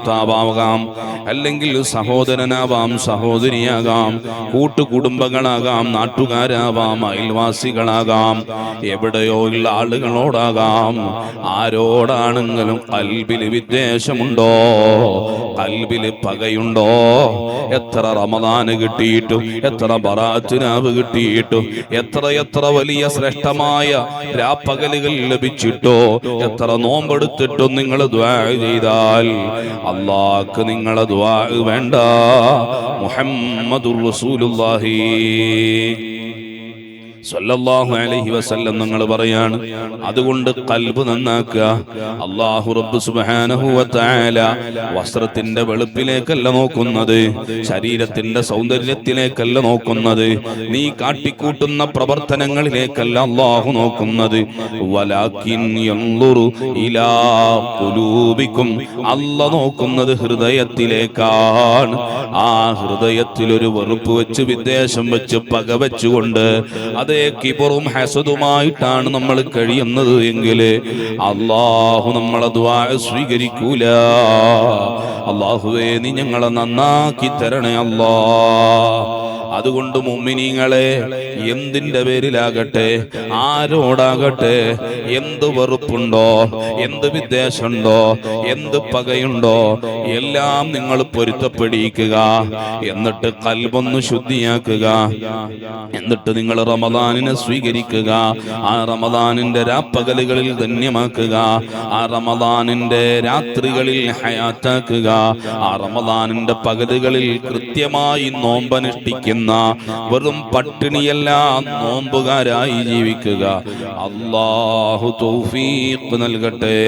ഭർത്താവാകാം, അല്ലെങ്കിൽ സഹോദരനാവാം, സഹോദരിയാകാം, കൂട്ടുകുടുംബങ്ങളാകാം, നാട്ടുകാരാവാം, അയൽവാസികളാകാം, എവിടെയോ ഉള്ള ആളുകളോടാകാം. ആരോടാണെങ്കിലും കൽബിൽ വിദ്വേഷമുണ്ടോ, കൽബിൽ പകയുണ്ടോ? എത്ര റമദാന് കിട്ടിയിട്ടും, എത്ര ബറാത്തിനാവ് കിട്ടിയിട്ടും, എത്ര വലിയ ശ്രേഷ്ഠമായ രാപ്പകലുകൾ ലഭിച്ചിട്ടോ, എത്ര നോമ്പെടുത്തിട്ടും നിങ്ങൾ ദുആ ചെയ്താൽ അല്ലാഹ്ക്ക് നിങ്ങളെ ദുആ വേണ്ട. മുഹമ്മദുർ റസൂലുള്ളാഹി സ്വല്ലല്ലാഹു അലൈഹി വസല്ലം നിങ്ങൾ പറയാണ്. അതുകൊണ്ട് ഖൽബ് നന്നാക്കുക. അല്ലാഹു റബ്ബ് സുബ്ഹാനഹു വ തആല വസ്ത്രത്തിന്റെ വെളുപ്പിലേക്കല്ല നോക്കുന്നത്, ശരീരത്തിന്റെ സൗന്ദര്യത്തിലേക്കല്ല നോക്കുന്നത്, നീ കാട്ടിക്കൂട്ടുന്ന പ്രവർത്തനങ്ങളിലേക്കല്ല അല്ലാഹു നോക്കുന്നത്. വലാകിൻ യൻദുറു ഇലാ ഖുലൂബിക്കും, അല്ലാഹു നോക്കുന്നത് ഹൃദയത്തിലേക്കാണ്. ആ ഹൃദയത്തിൽ ഒരു വെറുപ്പ് വെച്ച്, വിദ്വേഷം വെച്ച്, പക വെച്ചുകൊണ്ട് അതേ കിബറും ഹസദുമായിട്ടാണ് നമ്മൾ കഴിയുന്നത് എങ്കിൽ അല്ലാഹു നമ്മളെ ദുആ സ്വീകരിക്കൂല. അല്ലാഹുവേ നീ ഞങ്ങളെ നന്നാക്കി തരണേ അല്ലാഹ്. അതുകൊണ്ട് മുഅ്മിനീങ്ങളെ, എന്തിന്റെ പേരിലാകട്ടെ, ആരോടാകട്ടെ, എന്ത് വെറുപ്പുണ്ടോ, എന്ത് വിദ്വേഷമുണ്ടോ, എന്ത് പകയുണ്ടോ, എല്ലാം നിങ്ങൾ പൊരുത്തപ്പെടിക്കുക. എന്നിട്ട് ഖൽബൊന്ന് ശുദ്ധിയാക്കുക. എന്നിട്ട് നിങ്ങൾ റമദാനിനെ സ്വീകരിക്കുക. ആ റമദാനിന്റെ രാപ്പകലുകളിൽ ധന്യമാക്കുക. ആ റമദാനിന്റെ രാത്രികളിൽ ഹയാത്താക്കുക. ആ റമദാനിന്റെ പകലുകളിൽ കൃത്യമായി നോമ്പനുഷ്ഠിക്കുന്ന, വെറും പട്ടിണിയല്ല, നോമ്പുകാരായി ജീവിക്കുക. അല്ലാഹു തൗഫീഖ് നൽകട്ടെ.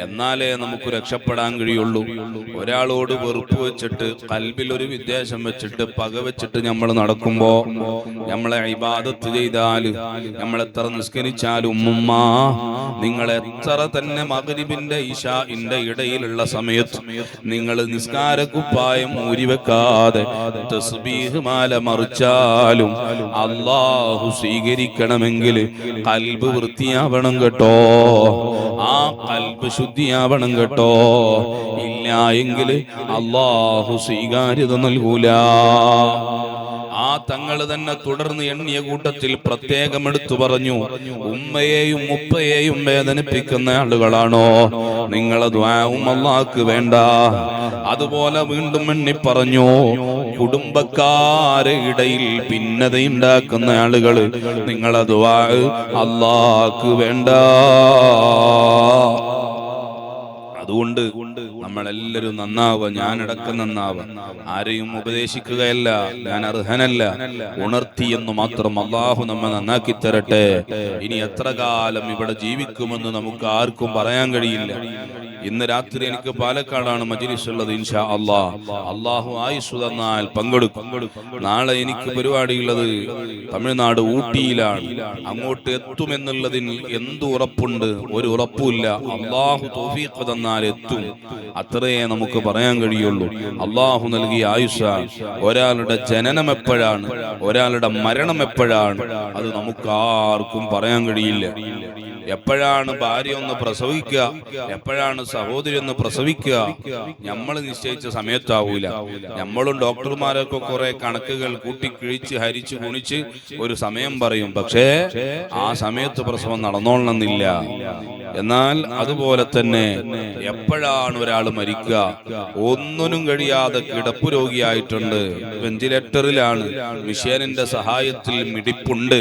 എന്നാലേ നമുക്ക് രക്ഷപ്പെടാൻ കഴിയുള്ളൂ. ഒരാളോട് വെറുപ്പ് വെച്ചിട്ട്, കൽബിൽ ഒരു വിദ്വേഷം വെച്ചിട്ട്, പക വെച്ചിട്ട് നമ്മൾ നടക്കുമ്പോ, നമ്മളെ ഇബാദത്ത് ചെയ്താൽ, നമ്മളെത്ര നിസ്കരിച്ചാലും, ഉമ്മ നിങ്ങൾ എത്ര തന്നെ മഗ്രിബിന്റെ ഇശാഇന്റെ ഇടയിലുള്ള സമയത്ത് നിങ്ങൾ നിസ്കാരക്കുപ്പായം ഊരിവെക്കാതെ തസ്ബീഹ് മാല മറിച്ചാലും അല്ലാഹു സ്വീകരിക്കണമെങ്കിൽ കൽബ് വൃത്തിയാവണം കേട്ടോ. ആ കൽബ് ശുദ്ധിയാവണം കേട്ടോ. ഇല്ല എങ്കിൽ അല്ലാഹു സ്വീകാര്യത നൽകൂല. ആ തങ്ങൾ തന്നെ തുടർന്ന് എണ്ണിയ കൂട്ടത്തിൽ പ്രത്യേകം എടുത്തു പറഞ്ഞു, ഉമ്മയെയും ഉപ്പയെയും വേദനിപ്പിക്കുന്ന ആളുകളാണോ നിങ്ങളെ ദുആവും അല്ലാഹ്ക്ക് വേണ്ട. അതുപോലെ വീണ്ടും എണ്ണി പറഞ്ഞു, കുടുംബക്കാരെ ഇടയിൽ ഭിന്നതയുണ്ടാക്കുന്ന ആളുകൾ നിങ്ങളെ ദുആ അല്ലാഹ്ക്ക് വേണ്ട. അതുകൊണ്ട് നമ്മളെല്ലാവരും നന്നാവുക, ഞാനടക്കം നന്നാവുക. ആരെയും ഉപദേശിക്കുകയല്ല, ഞാൻ അർഹനല്ല, ഉണർത്തി എന്ന് മാത്രം അല്ലാഹു നമ്മെ നന്നാക്കി തരട്ടെ. ഇനി എത്ര കാലം ഇവിടെ ജീവിക്കുമെന്ന് നമുക്ക് ആർക്കും പറയാൻ കഴിയില്ല. ഇന്ന് രാത്രി എനിക്ക് പാലക്കാടാണ് മജ്‌ലിസ് ഉള്ളത്. ഇൻഷാ അല്ലാഹ് അല്ലാഹു ആയുസ് തന്നാൽ പങ്കെടുക്കും. നാളെ എനിക്ക് പരിപാടിയുള്ളത് തമിഴ്നാട് ഊട്ടിയിലാണ്. അങ്ങോട്ട് എത്തുമെന്നുള്ളതിന് എന്ത് ഉറപ്പുണ്ട്? ഒരു ഉറപ്പുമില്ല. അല്ലാഹു തൗഫീഖ് തന്നാൽ എത്തും, അത്രയേ നമുക്ക് പറയാൻ കഴിയുള്ളൂ. അല്ലാഹു നൽകിയ ആയുഷ. ഒരാളുടെ ജനനം എപ്പോഴാണ്, ഒരാളുടെ മരണം എപ്പോഴാണ്, അത് നമുക്ക് ആർക്കും പറയാൻ കഴിയില്ല. എപ്പോഴാണ് ഭാര്യ ഒന്ന് പ്രസവിക്കുക, എപ്പോഴാണ് സഹോദരി ഒന്ന് പ്രസവിക്കുക, നമ്മൾ നിശ്ചയിച്ച സമയത്താവൂല. നമ്മളും ഡോക്ടർമാരൊക്കെ കുറെ കണക്കുകൾ കൂട്ടിക്കിഴിച്ച് ഹരിച്ച് ഗുണിച്ച് ഒരു സമയം പറയും. പക്ഷേ ആ സമയത്ത് പ്രസവം നടന്നോളണമെന്നില്ല. എന്നാൽ അതുപോലെ തന്നെ എപ്പോഴാണ് ഒരാൾ മരിക്കുക, ഒന്നിനും കഴിയാതെ കിടപ്പു രോഗിയായിട്ടുണ്ട്, വെന്റിലേറ്ററിലാണ്, മിഷേനിന്റെ സഹായത്തിൽ മിടിപ്പുണ്ട്,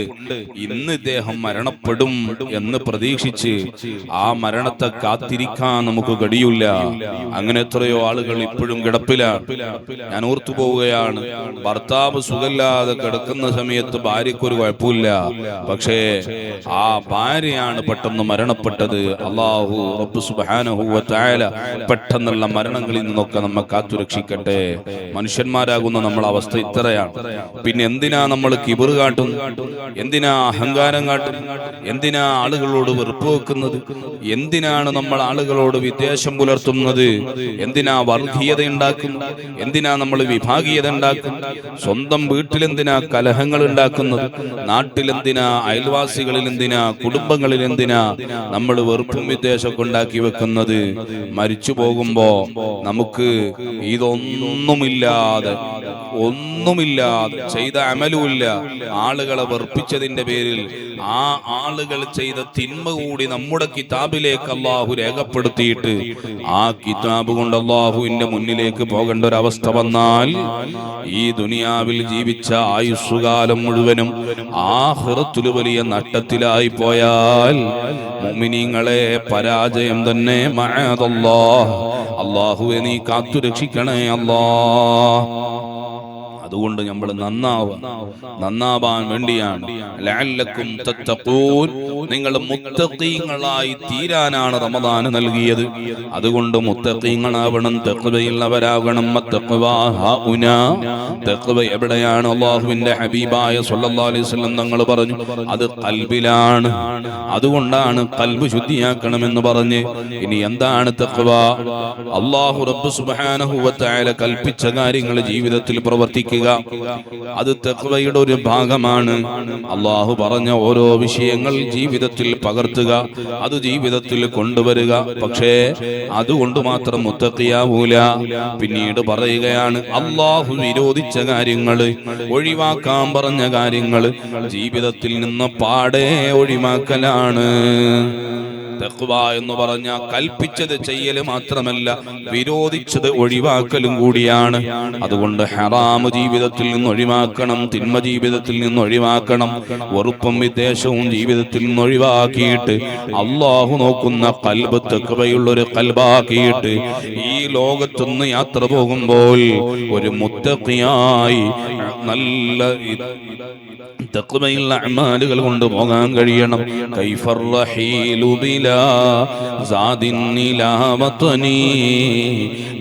ഇന്ന് ഇദ്ദേഹം മരണപ്പെടും എന്ന് പ്രതീക്ഷിച്ച് ആ മരണത്തെ കാത്തിരിക്കാൻ നമുക്ക് കഴിയില്ല. അങ്ങനെ എത്രയോ ആളുകൾ ഇപ്പോഴും കിടപ്പിലാണ്. ഞാൻ ഓർത്തു പോവുകയാണ്, ഭർത്താവ് സുഖമില്ലാതെ കിടക്കുന്ന സമയത്ത് ഭാര്യക്കൊരു കുഴപ്പമില്ല, പക്ഷേ ആ ഭാര്യയാണ് പെട്ടെന്ന് മരണപ്പെട്ടത്. അല്ലാഹു റബ്ബ് സുബ്ഹാനഹു വ തആല പെട്ടെന്നുള്ള മരണങ്ങളിൽ നിന്നൊക്കെ നമ്മെ കാത്തുരക്ഷിക്കട്ടെ. മനുഷ്യന്മാരാകുന്ന നമ്മളെ അവസ്ഥ ഇത്രയാണ്. പിന്നെ എന്തിനാ നമ്മൾ കിബർ കാട്ടുന്നത്? എന്തിനാ അഹങ്കാരം കാട്ടുന്നത്? എന്തിനാ ആളുകളോട് വെറുപ്പ് വെക്കുന്നത്? എന്തിനാണ് നമ്മൾ ആളുകളോട് വിദ്വേഷം പുലർത്തുന്നത്? എന്തിനാ വർഗീയത ഉണ്ടാക്കുന്നത്? എന്തിനാ നമ്മൾ വിഭാഗീയത ഉണ്ടാക്കുന്നത്? സ്വന്തം വീട്ടിലെന്തിനാ കലഹങ്ങൾ ഉണ്ടാക്കുന്നത്? നാട്ടിലെന്തിനാ? അയൽവാസികളിൽ എന്തിനാ? കുടുംബങ്ങളിൽ എന്തിനാ നമ്മൾ വെറുപ്പും വിദ്വേഷമൊക്കെ ഉണ്ടാക്കി വെക്കുന്നത് മരിച്ചു പോകുമ്പോ നമുക്ക് ഒന്നുമില്ലാതെ ചെയ്ത അമലുമില്ല, ആളുകളെ വെറുപ്പിച്ചതിന്റെ പേരിൽ ആ ആളുകൾ ചെയ്ത തിന്മ കൂടി നമ്മുടെ കിതാബിലേക്ക് അള്ളാഹു രേഖപ്പെടുത്തിയിട്ട് ആ കിതാബ് കൊണ്ട് അള്ളാഹുവിന്റെ മുന്നിലേക്ക് പോകേണ്ട ഒരു അവസ്ഥ വന്നാൽ ഈ ദുനിയാവിൽ ജീവിച്ച ആയുസ്സുകാലം മുഴുവനും ആഖിറത്തിൽ വലിയ നഷ്ടത്തിലായി പോയാൽ മുഅ്മിനീങ്ങളെ പരാജയം തന്നെ. മഅദല്ലാഹ്, അല്ലാഹുവേ നീ കാത്തു രക്ഷിക്കണേ അല്ലാഹ്. അതുകൊണ്ട് നമ്മൾ നന്നാവാൻ വേണ്ടിയാണ് ലഅല്ലക്കും തത്തഖൂൻ, നിങ്ങൾ മുത്തഖീങ്ങളായി തീരാനാണ് റമദാൻ നൽകിയത്. അതുകൊണ്ട് മുത്തഖീങ്ങളാവണം, തഖ്വയുള്ളവരാകണം. തഖ്വ എവിടെയാണ്? അല്ലാഹുവിന്റെ ഹബീബായ സ്വല്ലല്ലാഹു അലൈഹി വസല്ലം തങ്ങൾ പറഞ്ഞു, അത് ഖൽബിലാണ്. അതുകൊണ്ടാണ് ഖൽബ് ശുദ്ധിയാക്കണമെന്ന് പറഞ്ഞ്. ഇനി എന്താണ് തഖ്വ? അല്ലാഹു റബ്ബ് സുബ്ഹാനഹു വ തആല കൽപ്പിച്ച കാര്യങ്ങൾ ജീവിതത്തിൽ പ്രവർത്തിക്കുക, അത് തഖ്വയുടെ ഒരു ഭാഗമാണ്. അല്ലാഹു പറഞ്ഞ ഓരോ വിഷയങ്ങൾ ജീവിതത്തിൽ പകർത്തുക, അത് ജീവിതത്തിൽ കൊണ്ടുവരിക. പക്ഷേ അതുകൊണ്ട് മാത്രം മുത്തഖിയാവൂല. പിന്നീട് പറയുകയാണ്, അല്ലാഹു വിരോധിച്ച കാര്യങ്ങൾ, ഒഴിവാക്കാൻ പറഞ്ഞ കാര്യങ്ങൾ ജീവിതത്തിൽ നിന്ന് പാടെ ഒഴിവാക്കലാണ്. തഖ്വ എന്ന് പറഞ്ഞ കൽപ്പിച്ചത് ചെയ്യൽ മാത്രമല്ല, വിരോധിച്ചത് ഒഴിവാക്കലും കൂടിയാണ്. അതുകൊണ്ട് ഹറാമ് ജീവിതത്തിൽ നിന്ന് ഒഴിവാക്കണം, തിന്മ ജീവിതത്തിൽ നിന്ന് ഒഴിവാക്കണം, വെറുപ്പും വിദ്വേഷവും ജീവിതത്തിൽ നിന്ന് ഒഴിവാക്കിയിട്ട് അല്ലാഹു നോക്കുന്ന ഖൽബ് തഖ്വയുള്ളൊരു ഖൽബാക്കിയിട്ട് ഈ ലോകത്തുനിന്ന് യാത്ര പോകുമ്പോൾ ഒരു മുത്തഖിയായി നല്ല തഖ്വയുള്ള അമാലുകൾ കൊണ്ട് പോകാൻ കഴിയണം. കൈഫർ റഹീലു ബിലാ സാദിൻ ഇലാ വതനി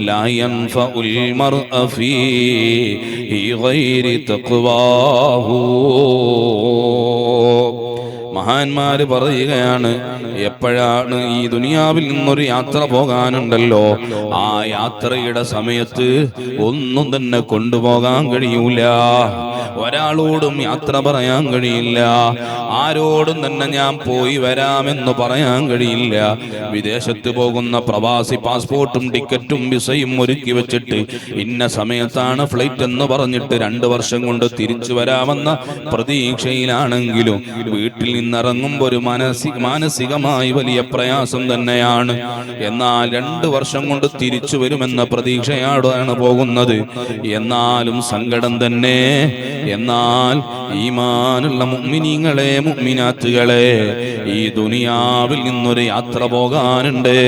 ലാ യൻഫഉൽ മർഅ ഫീ ഗൈരി തഖ്വാഹു. മഹാന്മാര് പറയുകയാണ്, എപ്പോഴാണ് ഈ ദുനിയാവിൽ നിന്നൊരു യാത്ര പോകാനുണ്ടല്ലോ, ആ യാത്രയുടെ സമയത്ത് ഒന്നും തന്നെ കൊണ്ടുപോകാൻ കഴിയൂല. ഒരാളോടും യാത്ര പറയാൻ കഴിയില്ല, ആരോടും തന്നെ ഞാൻ പോയി വരാമെന്ന് പറയാൻ കഴിയില്ല. വിദേശത്ത് പോകുന്ന പ്രവാസി പാസ്പോർട്ടും ടിക്കറ്റും വിസയും ഒരുക്കി വെച്ചിട്ട് ഇന്ന സമയത്താണ് ഫ്ലൈറ്റ് എന്ന് പറഞ്ഞിട്ട് 2 വർഷം കൊണ്ട് തിരിച്ചു വരാമെന്ന പ്രതീക്ഷയിലാണെങ്കിലും വീട്ടിൽ നിന്നിറങ്ങുമ്പോൾ ഒരു മാനസികമായി വലിയ പ്രയാസം തന്നെയാണ്. എന്നാൽ 2 വർഷം കൊണ്ട് തിരിച്ചു വരുമെന്ന പ്രതീക്ഷയോടെയാണ് പോകുന്നത്. എന്നാലും സങ്കടം തന്നെ. എന്നാൽ ഈമാനുള്ള മുഅ്മിനീങ്ങളെ, മുഅ്മിനാത്തുകളെ, ഈ ദുനിയാവിൽ നിന്നൊരു യാത്ര പോകാനുണ്ട്.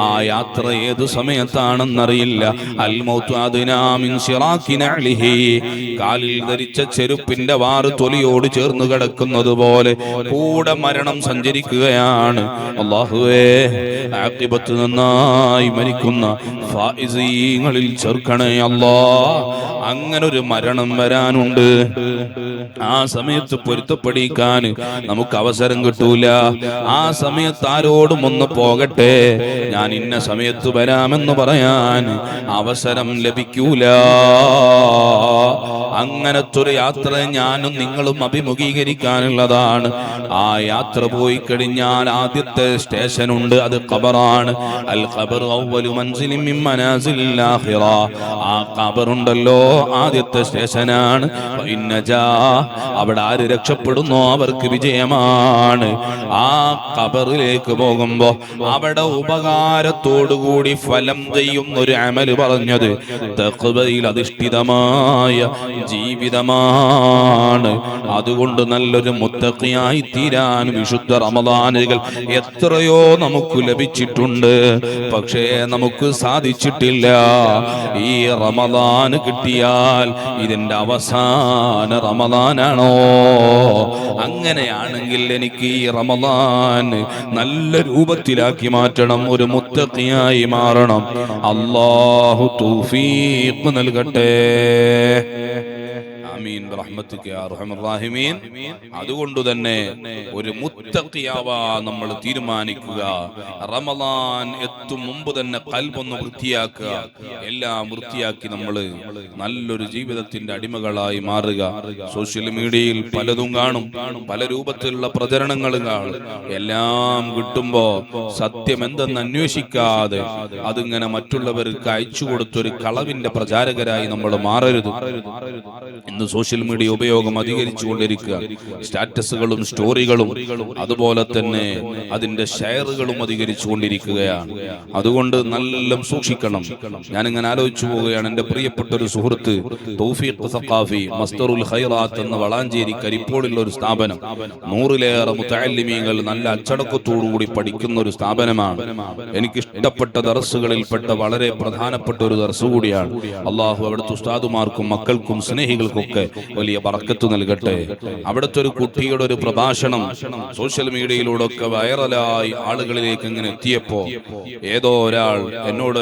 ആ യാത്ര ഏത് സമയത്താണെന്നറിയില്ല. അൽ മൗതു അദ്നാ മിൻ ശിറാഖി നഅ്ലിഹി, കാലിൽ ധരിച്ച ചെരുപ്പിന്റെ വാറ് തൊലിയോട് ചേർന്ന് കിടക്കുന്നത് പോലെ കൂടെ മരണം സഞ്ചരിക്കുകയാണ്. അല്ലാഹുവേ, ആഖിബത്ത് നന്നായി മരിക്കുന്ന ഫായിസീങ്ങളിൽ ചേർക്കണേ അല്ലാഹ്. അങ്ങനൊരു മരണം വരാനുണ്ട്. ആ സമയത്ത് പൊരുത്തപ്പെടിക്കാൻ നമുക്ക് അവസരം കിട്ടൂല. ആ സമയത്ത് ആരോടും ഒന്ന് പോകട്ടെ, ഞാൻ ഇന്ന സമയത്ത് വരാമെന്ന് പറയാൻ അവസരം ലഭിക്കൂല. അങ്ങനത്തെ ഒരു യാത്ര ഞാനും നിങ്ങളും അഭിമുഖീകരിക്കാനുള്ളതാണ്. ആ യാത്ര പോയി കഴിഞ്ഞാൽ ആദ്യത്തെ സ്റ്റേഷൻ ഉണ്ട്, അത് ഖബറാണ്. അൽ ഖബർ അവ്വലു മൻസിലിൻ മിൻ മനാസിലിൽ ആഖിറ. ആ ഖബറുണ്ടല്ലോ ആദ്യത്തെ സ്റ്റേഷനാണ്. അവിടെ ആര് രക്ഷപ്പെടുന്നോ അവർക്ക് വിജയമാണ്. ആ ഖബറിലേക്ക് പോകുമ്പോ അവിടെ ഉപകാരത്തോടുകൂടി ഫലം ചെയ്യുന്ന ഒരു അമല് പറഞ്ഞത് തഖ്വയിൽ അധിഷ്ഠിതമായ ജീവിതമാണ്. അതുകൊണ്ട് നല്ലൊരു മുത്തഖിയായി തീരാൻ വിശുദ്ധ റമദാനുകൾ എത്രയോ നമുക്ക് ലഭിച്ചിട്ടുണ്ട്. പക്ഷേ നമുക്ക് സാധിച്ചിട്ടില്ല. ഈ റമദാൻ കിട്ടിയാൽ ഇതിന്റെ അവസാന റമദാനാണോ? അങ്ങനെയാണെങ്കിൽ എനിക്ക് ഈ റമദാൻ നല്ല രൂപത്തിലാക്കി മാറ്റണം, ഒരു മുത്തഖിയായി മാറണം. അല്ലാഹു തൗഫീഖ് നൽകട്ടെ. ആമീൻ. ആമീൻ ബിറഹ്മതിക യാ അർഹമർ റഹീമീൻ. അതുകൊണ്ട് തന്നെ ഒരു മുത്തഖിയാവാൻ നമ്മൾ തീരുമാനിക്കുക. റമളാൻ എത്തും മുമ്പ് തന്നെ ഖൽബൊന്ന് വൃത്തിയാക്കുക. എല്ലാം വൃത്തിയാക്കി നമ്മൾ നല്ലൊരു ജീവിതത്തിന്റെ അടിമകളായി മാറുക. സോഷ്യൽ മീഡിയയിൽ പലതും കാണും, പല രൂപത്തിലുള്ള പ്രചരണങ്ങൾ കാണും. എല്ലാം കിട്ടുമ്പോ സത്യം എന്തെന്ന് അന്വേഷിക്കാതെ അതിങ്ങനെ മറ്റുള്ളവർക്ക് അയച്ചു കൊടുത്തൊരു കളവിന്റെ പ്രചാരകരായി നമ്മൾ മാറരുത്. ഇന്ന് സോഷ്യൽ മീഡിയ ഉപയോഗം അധികരിച്ചുകൊണ്ടിരിക്കുക. സ്റ്റാറ്റസുകളും സ്റ്റോറികളും അതുപോലെ തന്നെ അതിന്റെ ഷെയറുകളും അധികരിച്ചുകൊണ്ടിരിക്കുകയാണ്. അതുകൊണ്ട് നല്ല സൂക്ഷിക്കണം. ഞാനിങ്ങനെ ആലോചിച്ചു പോവുകയാണ്. എന്റെ പ്രിയപ്പെട്ട ഒരു സുഹൃത്ത് തൗഫീഖ് സഖാഫി മസ്ദറുൽ ഖൈറാത്ത് എന്ന വളാഞ്ചേരി കരിപ്പോടുള്ള ഒരു സ്ഥാപനം, 100-ലേറെ മുതഅല്ലിമീങ്ങൾ നല്ല അച്ചടക്കത്തോടുകൂടി പഠിക്കുന്ന ഒരു സ്ഥാപനമാണ്. എനിക്കിഷ്ടപ്പെട്ട ദർസുകളിൽപ്പെട്ട വളരെ പ്രധാനപ്പെട്ട ഒരു ദർസ് കൂടിയാണ്. അള്ളാഹു അവിടുത്തെ ഉസ്താദുമാർക്കും മക്കൾക്കും സ്നേഹികൾക്കൊക്കെ വലിയ ബർക്കത്ത് നൽകട്ടെ. അവിടുത്തെ ഒരു കുട്ടിയുടെ ഒരു പ്രഭാഷണം സോഷ്യൽ മീഡിയയിലൂടെ ഒക്കെ വൈറലായി ആളുകളിലേക്ക് ഇങ്ങനെ എത്തിയപ്പോ ഏതോ ഒരാൾ എന്നോട്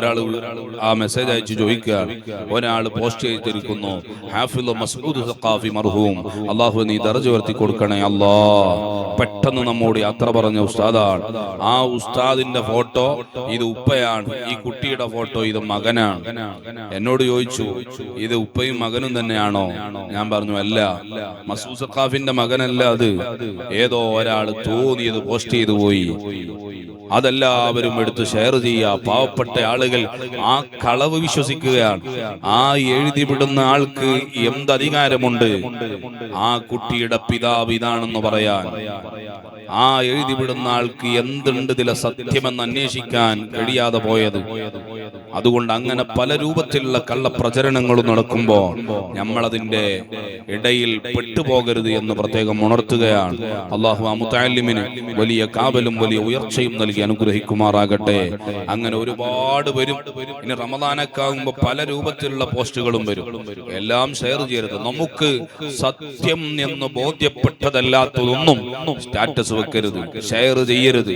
ആ മെസ്സേജ് അയച്ചു ചോദിക്കുകയാണ്. ഒരാൾ പോസ്റ്റ് ചെയ്തിരിക്കുന്നു, ഹാഫിള് മസ്ഊദ് സഖാഫി മർഹൂം, അള്ളാഹു നീ ദർജ ഉയർത്തി കൊടുക്കണേ അല്ലാ. പെട്ടെന്ന് നമ്മോട് യാത്ര പറഞ്ഞ ഉസ്താദാണ്. ആ ഉസ്താദിന്റെ ഫോട്ടോ ഇത് ഉപ്പയാണ്, ഈ കുട്ടിയുടെ ഫോട്ടോ ഇത് മകനാണ്. എന്നോട് ചോദിച്ചു, ഇത് ഉപ്പയും മകനും തന്നെയാണോ? ഞാൻ പറഞ്ഞു അല്ല, മസ്ഊദ് സഖാഫിന്റെ മകനല്ല, അത് ഏതോ ഒരാൾ തോന്നിയത് പോസ്റ്റ് ചെയ്തു പോയി. അതെല്ലാവരും എടുത്ത് ഷെയർ ചെയ്യുക. പാവപ്പെട്ട ആളുകൾ ആ കളവ് വിശ്വസിക്കുകയാണ്. ആ എഴുതി വിടുന്ന ആൾക്ക് എന്ത് അധികാരമുണ്ട് ആ കുട്ടിയുടെ പിതാവ് ഇതാണെന്ന് പറയാൻ? ആ എഴുതി വിടുന്ന ആൾക്ക് എന്തുണ്ട് ഇതിലെ സത്യമെന്ന് അന്വേഷിക്കാൻ കഴിയാതെ പോയത്. അതുകൊണ്ട് അങ്ങനെ പല രൂപത്തിലുള്ള കള്ളപ്രചരണങ്ങളും നടക്കുമ്പോ നമ്മളതിന്റെ ഇടയിൽ പെട്ടുപോകരുത് എന്ന് പ്രത്യേകം ഉണർത്തുകയാണ്. അള്ളാഹു ആ മുതഅല്ലിമിന് വലിയ കാവലും വലിയ ഉയർച്ചയും നൽകി അനുഗ്രഹിക്കുമാറാകട്ടെ. അങ്ങനെ ഒരുപാട് വരും. ഇനി റമദാനൊക്കെ ആകുമ്പോ പല രൂപത്തിലുള്ള പോസ്റ്റുകളും വരും. എല്ലാം ഷെയർ ചെയ്യരുത്. നമുക്ക് സത്യം എന്ന് ബോധ്യപ്പെട്ടതല്ലാത്തതൊന്നും സ്റ്റാറ്റസ് വെക്കരുത്, ഷെയർ ചെയ്യരുത്.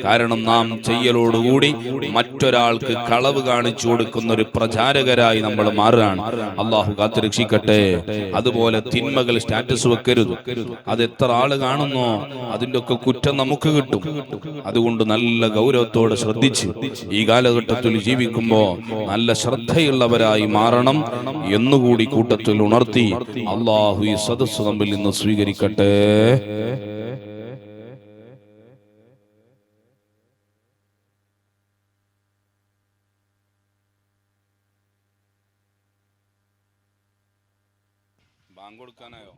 കാരണം നാം ചെയ്യലോടുകൂടി മറ്റൊരാൾക്ക് കളവ് കാണിച്ചു കൊടുക്കുന്ന ഒരു പ്രചാരകരായി നമ്മൾ മാറുകയാണ്. അള്ളാഹു കാത്തുരക്ഷിക്കട്ടെ. അതുപോലെ തിന്മകൾ സ്റ്റാറ്റസ് വെക്കരുത്. അത് എത്ര ആള് കാണുന്നോ അതിന്റെ ഒക്കെ കുറ്റം നമുക്ക് കിട്ടും. അതുകൊണ്ട് നല്ല ഗൗരവത്തോടെ ശ്രദ്ധിച്ച് ഈ കാലഘട്ടത്തിൽ ജീവിക്കുമ്പോ നല്ല ശ്രദ്ധയുള്ളവരായി മാറണം എന്നുകൂടി കൂട്ടത്തിൽ ഉണർത്തി അള്ളാഹു ഈ സദസ്സ് നമ്മിൽ നിന്ന് സ്വീകരിക്കട്ടെ. ബാങ്ക് കൊടുക്കാനായോ?